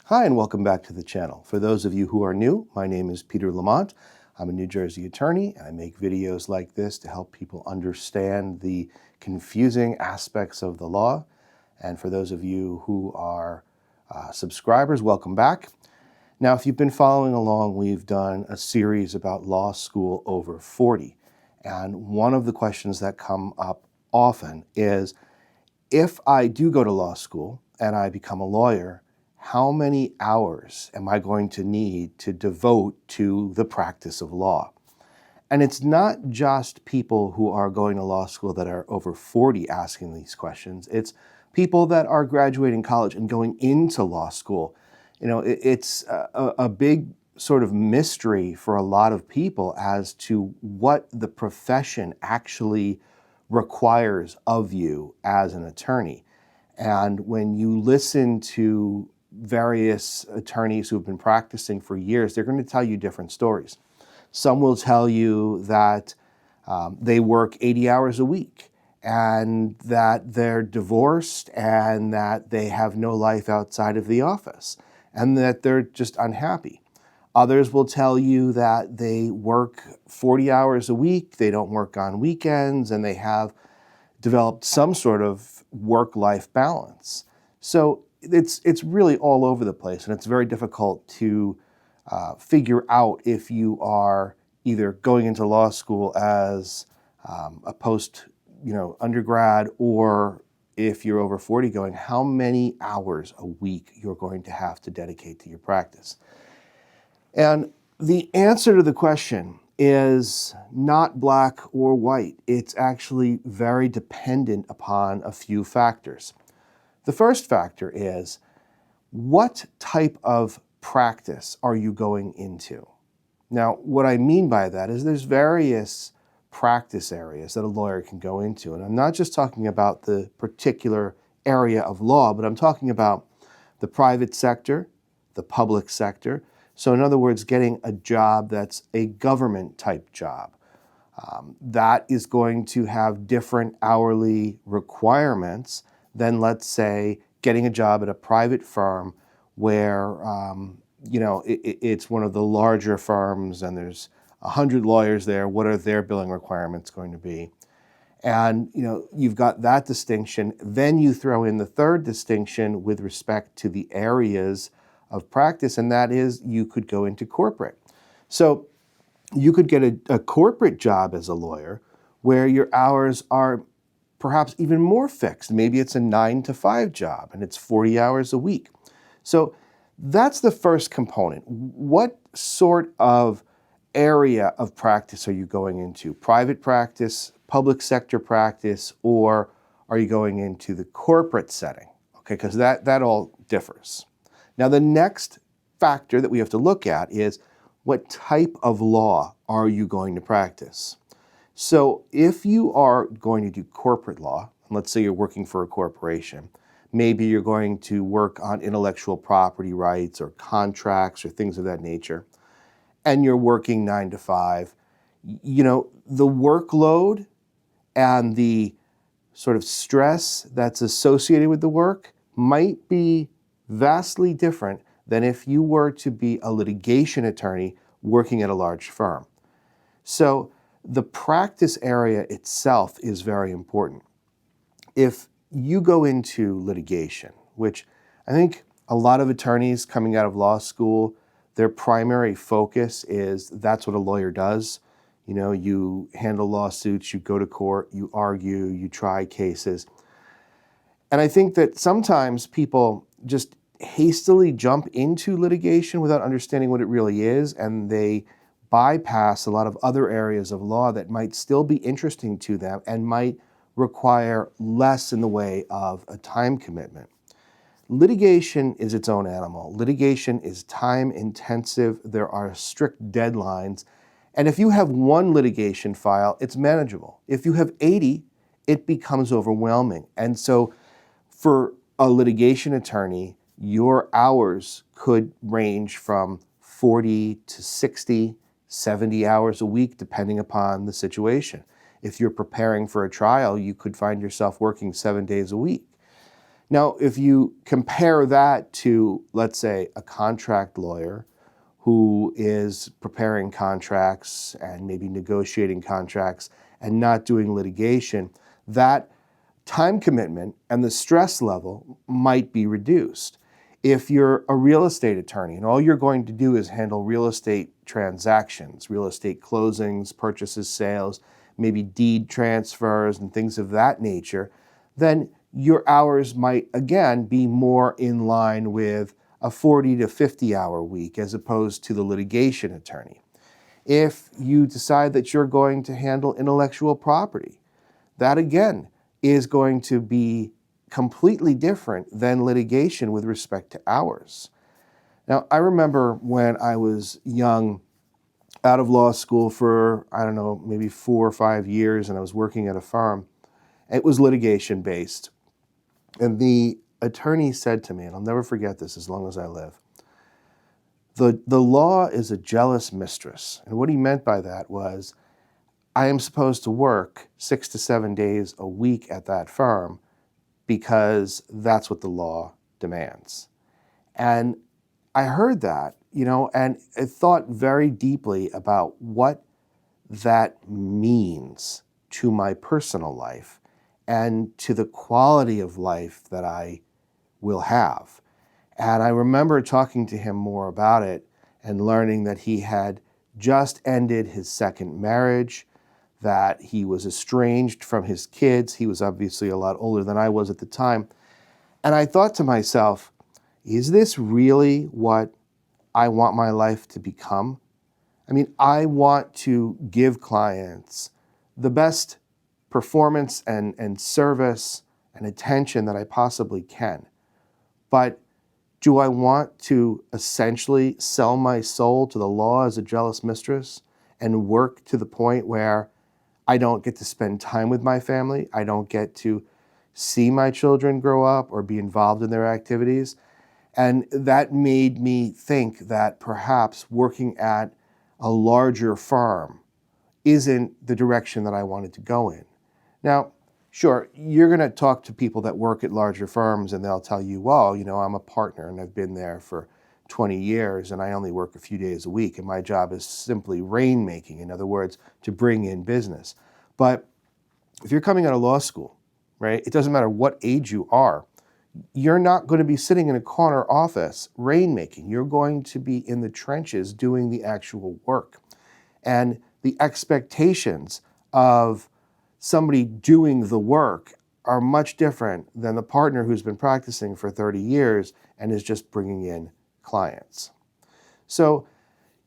Hi, and welcome back to the channel. For those of you who are new, my name is Peter Lamont. I'm a New Jersey attorney, and I make videos like this to help people understand the confusing aspects of the law. And for those of you who are subscribers, welcome back. Now, if you've been following along, we've done a series about law school over 40. And one of the questions that come up often is, if I do go to law school and I become a lawyer, how many hours am I going to need to devote to the practice of law? And it's not just people who are going to law school that are over 40 asking these questions. It's people that are graduating college and going into law school. It's a big sort of mystery for a lot of people as to what the profession actually requires of you as an attorney. And when you listen to various attorneys who have been practicing for years, they're going to tell you different stories. Some will tell you that they work 80 hours a week and that they're divorced and that they have no life outside of the office and that they're just unhappy. Others will tell you that they work 40 hours a week, they don't work on weekends, and they have developed some sort of work-life balance. So it's really all over the place, and it's very difficult to figure out if you are either going into law school as a undergrad, or if you're over 40 going, how many hours a week you're going to have to dedicate to your practice. And the answer to the question is not black or white. It's actually very dependent upon a few factors. The first factor is, what type of practice are you going into? Now, what I mean by that is there's various practice areas that a lawyer can go into. And I'm not just talking about the particular area of law, but I'm talking about the private sector, the public sector. So in other words, getting a job that's a government type job. That is going to have different hourly requirements than, let's say, getting a job at a private firm where it's one of the larger firms and there's 100 lawyers there. What are their billing requirements going to be? And you've got that distinction. Then you throw in the third distinction with respect to the areas of practice, and that is you could go into corporate. So you could get a corporate job as a lawyer where your hours are perhaps even more fixed. Maybe it's a 9-to-5 job and it's 40 hours a week. So that's the first component. What sort of area of practice are you going into? Private practice, public sector practice, or are you going into the corporate setting? Okay, because that all differs. Now, the next factor that we have to look at is, what type of law are you going to practice? So if you are going to do corporate law, and let's say you're working for a corporation, maybe you're going to work on intellectual property rights or contracts or things of that nature, and you're working 9-to-5, the workload and the sort of stress that's associated with the work might be vastly different than if you were to be a litigation attorney working at a large firm. So the practice area itself is very important. If you go into litigation, which I think a lot of attorneys coming out of law school, their primary focus is that's what a lawyer does. You handle lawsuits, you go to court, you argue, you try cases. And I think that sometimes people just hastily jump into litigation without understanding what it really is, and they bypass a lot of other areas of law that might still be interesting to them and might require less in the way of a time commitment. Litigation is its own animal. Litigation is time intensive. There are strict deadlines. And if you have one litigation file, it's manageable. If you have 80, it becomes overwhelming. And so for a litigation attorney, your hours could range from 40 to 60, 70 hours a week, depending upon the situation. If you're preparing for a trial, you could find yourself working 7 days a week. Now, if you compare that to, let's say, a contract lawyer who is preparing contracts and maybe negotiating contracts and not doing litigation, that time commitment and the stress level might be reduced. If you're a real estate attorney and all you're going to do is handle real estate transactions, real estate closings, purchases, sales, maybe deed transfers and things of that nature, then your hours might again be more in line with a 40 to 50 hour week as opposed to the litigation attorney. If you decide that you're going to handle intellectual property, that again is going to be completely different than litigation with respect to hours. Now, I remember when I was young, out of law school for, I don't know, maybe 4 or 5 years, and I was working at a firm. It was litigation based. And the attorney said to me, and I'll never forget this as long as I live, the law is a jealous mistress. And what he meant by that was, I am supposed to work 6 to 7 days a week at that firm because that's what the law demands. And I heard that, and I thought very deeply about what that means to my personal life and to the quality of life that I will have. And I remember talking to him more about it and learning that he had just ended his second marriage, that he was estranged from his kids. He was obviously a lot older than I was at the time. And I thought to myself, is this really what I want my life to become? I mean, I want to give clients the best performance and service and attention that I possibly can. But do I want to essentially sell my soul to the law as a jealous mistress and work to the point where I don't get to spend time with my family? I don't get to see my children grow up or be involved in their activities? And that made me think that perhaps working at a larger firm isn't the direction that I wanted to go in. Now, sure, you're going to talk to people that work at larger firms and they'll tell you, well, I'm a partner and I've been there for 20 years and I only work a few days a week and my job is simply rainmaking, in other words, to bring in business. But if you're coming out of law school, right, it doesn't matter what age you are, you're not going to be sitting in a corner office rainmaking. You're going to be in the trenches doing the actual work. And the expectations of somebody doing the work are much different than the partner who's been practicing for 30 years and is just bringing in clients. So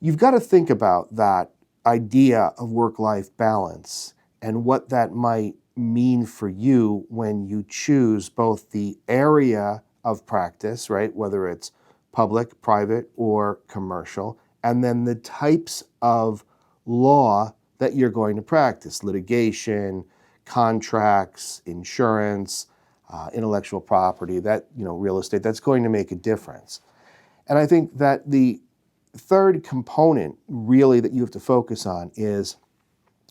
you've got to think about that idea of work-life balance and what that might mean for you when you choose both the area of practice, right, whether it's public, private, or commercial, and then the types of law that you're going to practice: litigation, contracts, insurance, intellectual property, that, real estate. That's going to make a difference. And I think that the third component really that you have to focus on is,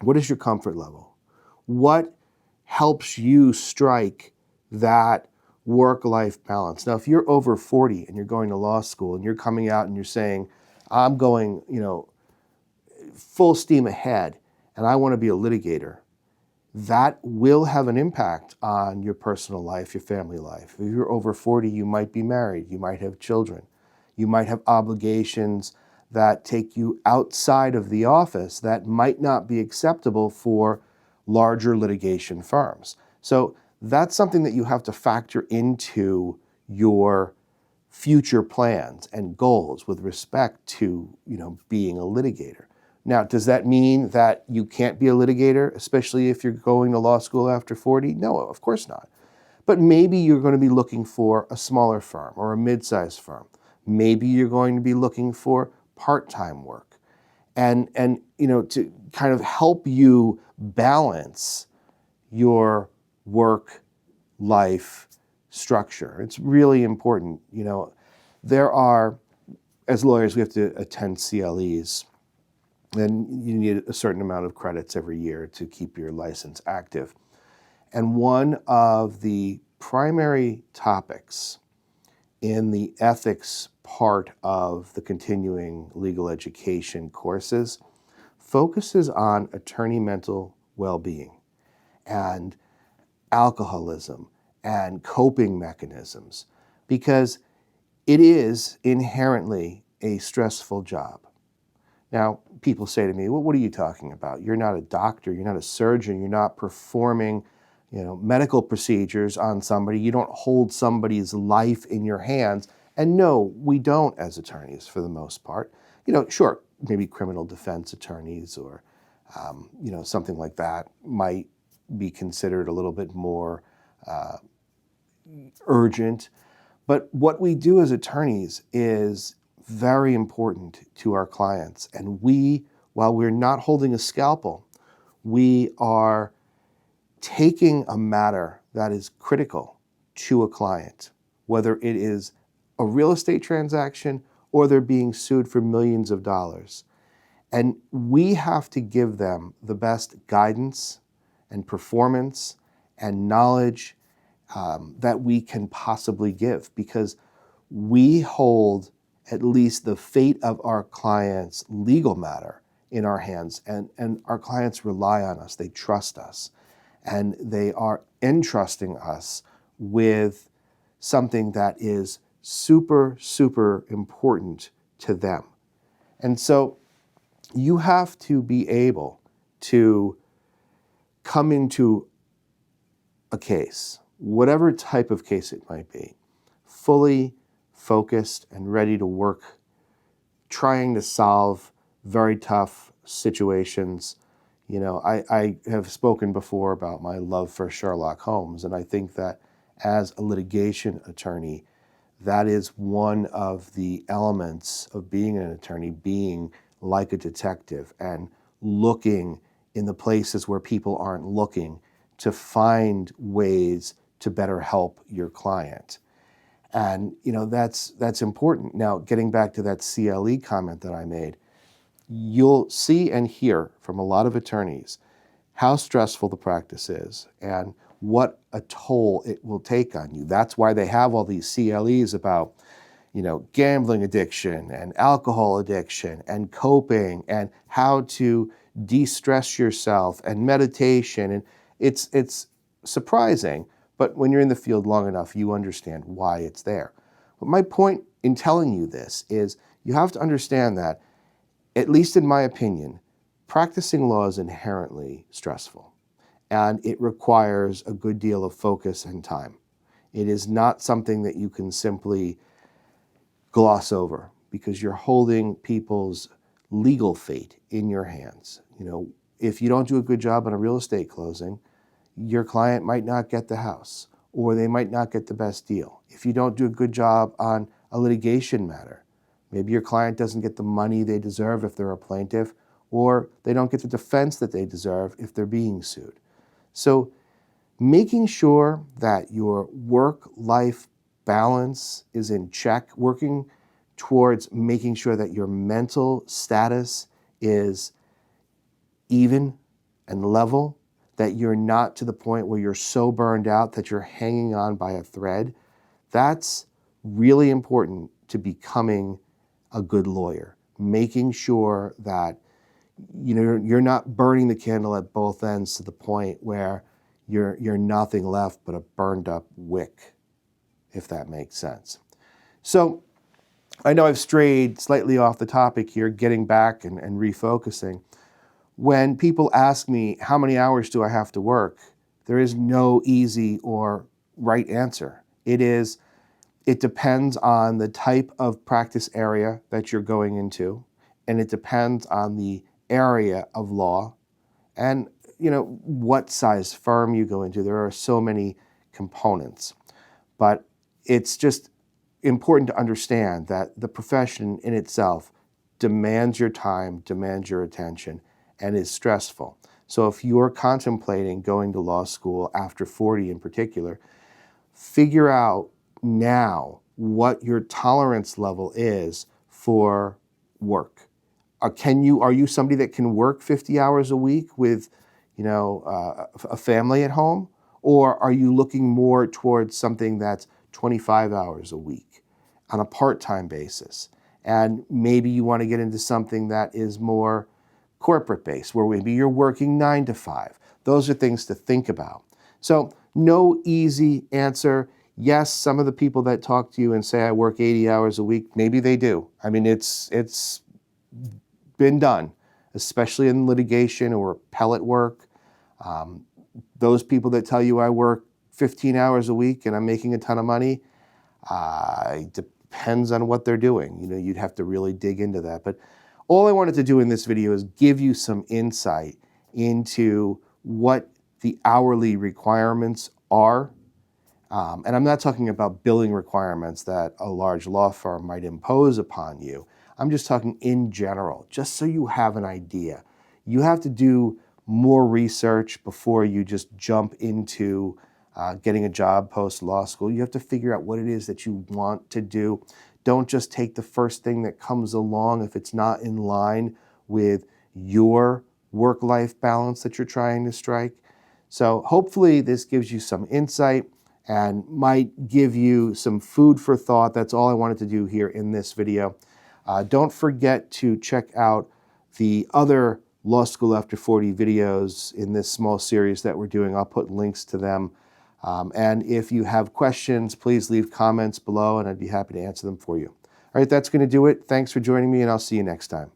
what is your comfort level? What helps you strike that work-life balance? Now, if you're over 40 and you're going to law school and you're coming out and you're saying, I'm going, full steam ahead and I want to be a litigator, that will have an impact on your personal life, your family life. If you're over 40, you might be married, you might have children, you might have obligations that take you outside of the office that might not be acceptable for larger litigation firms. So that's something that you have to factor into your future plans and goals with respect to, being a litigator. Now, does that mean that you can't be a litigator, especially if you're going to law school after 40? No, of course not. But maybe you're going to be looking for a smaller firm or a mid-sized firm. Maybe you're going to be looking for part-time work. And to kind of help you balance your work-life structure. It's really important. There are, as lawyers, we have to attend CLEs, and you need a certain amount of credits every year to keep your license active. And one of the primary topics in the ethics part of the continuing legal education courses focuses on attorney mental well-being and alcoholism and coping mechanisms, because it is inherently a stressful job. Now, people say to me, well, what are you talking about? You're not a doctor, you're not a surgeon, you're not performing, medical procedures on somebody. You don't hold somebody's life in your hands. And no, we don't as attorneys for the most part. Sure, maybe criminal defense attorneys or, something like that might be considered a little bit more urgent. But what we do as attorneys is very important to our clients. And while we're not holding a scalpel, we are taking a matter that is critical to a client, whether it is a real estate transaction or they're being sued for millions of dollars. And we have to give them the best guidance and performance and knowledge that we can possibly give, because we hold at least the fate of our client's legal matter in our hands. And our clients rely on us, they trust us, and they are entrusting us with something that is super, super important to them. And so you have to be able to come into a case, whatever type of case it might be, fully focused and ready to work, trying to solve very tough situations. I have spoken before about my love for Sherlock Holmes, and I think that as a litigation attorney, that is one of the elements of being an attorney, being like a detective and looking in the places where people aren't looking to find ways to better help your client. And that's important. Now, getting back to that CLE comment that I made, you'll see and hear from a lot of attorneys how stressful the practice is and what a toll it will take on you. That's why they have all these CLEs about, gambling addiction and alcohol addiction and coping and how to de-stress yourself and meditation. And it's surprising, but when you're in the field long enough, you understand why it's there. But my point in telling you this is you have to understand that, at least in my opinion, practicing law is inherently stressful, and it requires a good deal of focus and time. It is not something that you can simply gloss over, because you're holding people's legal fate in your hands. If you don't do a good job on a real estate closing, your client might not get the house, or they might not get the best deal. If you don't do a good job on a litigation matter, maybe your client doesn't get the money they deserve if they're a plaintiff, or they don't get the defense that they deserve if they're being sued. So making sure that your work-life balance is in check, working towards making sure that your mental status is even and level, that you're not to the point where you're so burned out that you're hanging on by a thread, that's really important to becoming a good lawyer. Making sure that you're not burning the candle at both ends to the point where you're nothing left but a burned up wick, if that makes sense. So I know I've strayed slightly off the topic here, getting back and refocusing. When people ask me, how many hours do I have to work? There is no easy or right answer. It depends on the type of practice area that you're going into, and it depends on the area of law and what size firm you go into. There are so many components, but it's just important to understand that the profession in itself demands your time, demands your attention, and is stressful. So if you're contemplating going to law school after 40 in particular, figure out now what your tolerance level is for work. Are you somebody that can work 50 hours a week with, a family at home? Or are you looking more towards something that's 25 hours a week on a part-time basis? And maybe you want to get into something that is more corporate based, where maybe you're working 9 to 5. Those are things to think about. So no easy answer. Yes, some of the people that talk to you and say, I work 80 hours a week, maybe they do. I mean, it's been done, especially in litigation or appellate work. Those people that tell you I work 15 hours a week and I'm making a ton of money, it depends on what they're doing. You know, you'd have to really dig into that. But all I wanted to do in this video is give you some insight into what the hourly requirements are. And I'm not talking about billing requirements that a large law firm might impose upon you. I'm just talking in general, just so you have an idea. You have to do more research before you just jump into getting a job post-law school. You have to figure out what it is that you want to do. Don't just take the first thing that comes along if it's not in line with your work-life balance that you're trying to strike. So hopefully this gives you some insight and might give you some food for thought. That's all I wanted to do here in this video. Don't forget to check out the other Law School After 40 videos in this small series that we're doing. I'll put links to them. And if you have questions, please leave comments below and I'd be happy to answer them for you. All right, that's going to do it. Thanks for joining me and I'll see you next time.